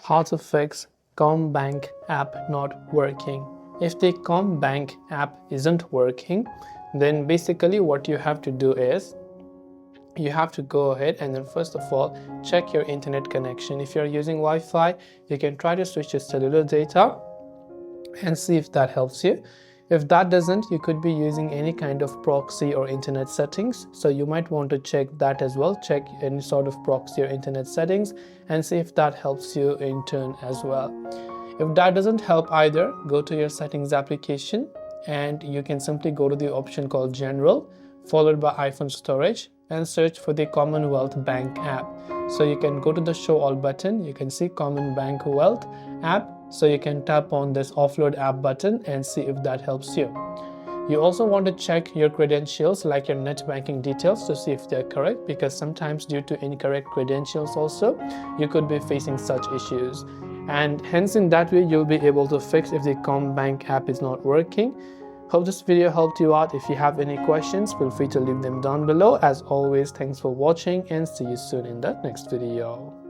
How to fix Commbank app not working. If the Commbank app isn't working, then basically what you have to do is you have to go ahead and then first of all check your internet connection. If you're using Wi-Fi, you can try to switch to cellular data and see if that helps you. If that doesn't, you could be using any kind of proxy or internet settings, so you might want to check that as well. Check any sort of proxy or internet settings and see if that helps you in turn as well. If that doesn't help either, go to your settings application and you can simply go to the option called General followed by iPhone storage and search for the Commonwealth Bank app. So you can go to the show all button, you can see Commonwealth Wealth app, so you can tap on this offload app button and see if that helps you. You also want to check your credentials like your net banking details to see if they're correct, because sometimes due to incorrect credentials also you could be facing such issues, and hence in that way you'll be able to fix if the Commbank app is not working. Hope this video helped you out. If you have any questions, feel free to leave them down below. As always, thanks for watching and see you soon in the next video.